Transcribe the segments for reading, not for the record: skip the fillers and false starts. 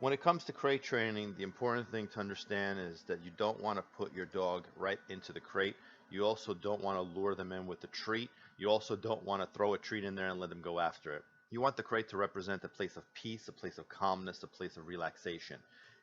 When it comes to crate training, the important thing to understand is that you don't want to put your dog right into the crate. You also don't want to lure them in with a treat. You also don't want to throw a treat in there and let them go after it. You want the crate to represent a place of peace, a place of calmness, a place of relaxation.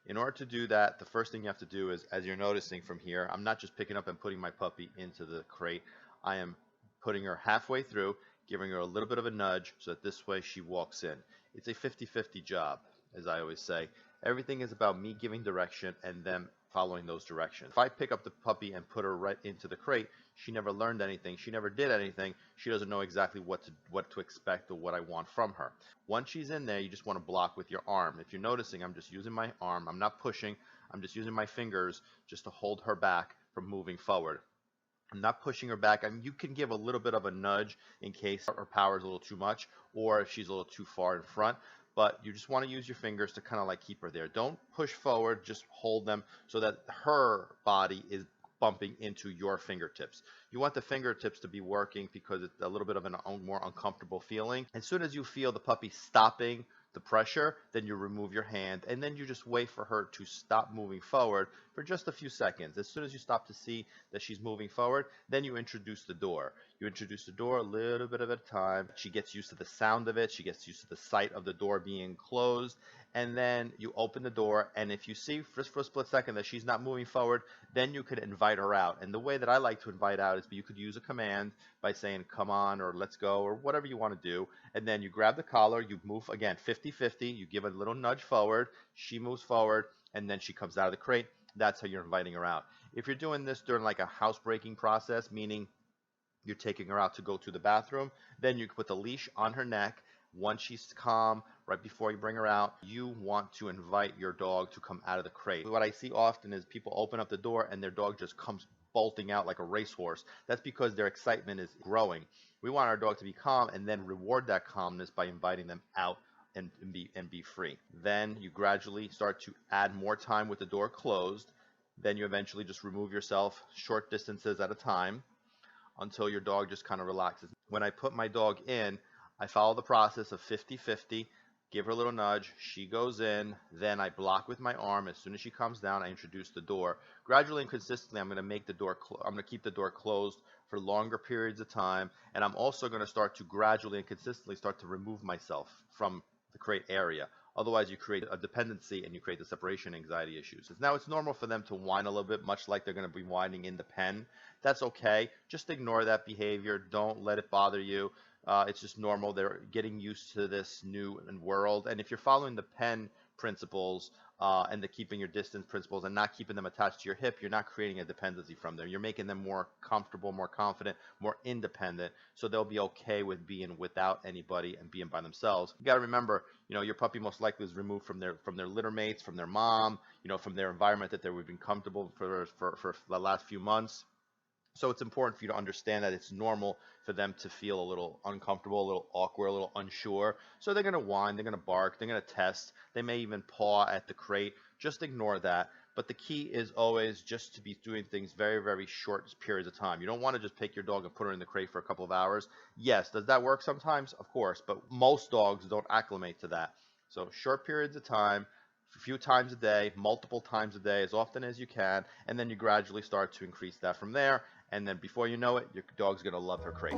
In order to do that, the first thing you have to do is, as you're noticing from here, I'm not just picking up and putting my puppy into the crate. I am putting her halfway through, giving her a little bit of a nudge so that this way she walks in. It's a 50-50 job, as I always say. Everything is about me giving direction and them following those directions. If I pick up the puppy and put her right into the crate, she never learned anything, she never did anything, she doesn't know exactly what to expect or what I want from her. Once she's in there, you just want to block with your arm. If you're noticing, I'm just using my arm, I'm not pushing, I'm just using my fingers just to hold her back from moving forward. I'm not pushing her back. I mean, you can give a little bit of a nudge in case her power is a little too much or if she's a little too far in front, but you just want to use your fingers to kind of like keep her there. Don't push forward, just hold them so that her body is bumping into your fingertips. You want the fingertips to be working because it's a little bit of a more uncomfortable feeling. As soon as you feel the puppy stopping the pressure, then you remove your hand and then you just wait for her to stop moving forward for just a few seconds. As soon as you stop to see that she's moving forward, then you introduce the door. You introduce the door a little bit at a time. She gets used to the sound of it. She gets used to the sight of the door being closed. And then you open the door, and if you see for a split second that she's not moving forward, then you could invite her out. And the way that I like to invite out is you could use a command by saying come on or let's go or whatever you want to do, and then you grab the collar, you move again 50-50, you give a little nudge forward, she moves forward, and then she comes out of the crate. That's how you're inviting her out. If you're doing this during like a housebreaking process, meaning you're taking her out to go to the bathroom, then you put the leash on her neck. Once she's calm, right before you bring her out, you want to invite your dog to come out of the crate. What I see often is people open up the door and their dog just comes bolting out like a racehorse. That's because their excitement is growing. We want our dog to be calm and then reward that calmness by inviting them out and be free. Then you gradually start to add more time with the door closed. Then you eventually just remove yourself short distances at a time until your dog just kind of relaxes. When I put my dog in, I follow the process of 50-50, give her a little nudge, she goes in, then I block with my arm. As soon as she comes down, I introduce the door. Gradually and consistently, I'm going to make the door I'm going to keep the door closed for longer periods of time, and I'm also going to start to gradually and consistently start to remove myself from the crate area. Otherwise, you create a dependency and you create the separation anxiety issues. Now, it's normal for them to whine a little bit, much like they're going to be whining in the pen. That's okay. Just ignore that behavior. Don't let it bother you. It's just normal. They're getting used to this new world. And if you're following the pen principles and the keeping your distance principles and not keeping them attached to your hip, you're not creating a dependency from them. You're making them more comfortable, more confident, more independent, so they'll be okay with being without anybody and being by themselves. You got to remember, your puppy most likely is removed from their litter mates, from their mom, from their environment that they've been comfortable for the last few months. So it's important for you to understand that it's normal for them to feel a little uncomfortable, a little awkward, a little unsure. So they're going to whine, they're going to bark, they're going to test. They may even paw at the crate. Just ignore that. But the key is always just to be doing things very, very short periods of time. You don't want to just take your dog and put her in the crate for a couple of hours. Yes, does that work sometimes? Of course, but most dogs don't acclimate to that. So short periods of time, a few times a day, multiple times a day, as often as you can, and then you gradually start to increase that from there. And then before you know it, your dog's going to love her crate.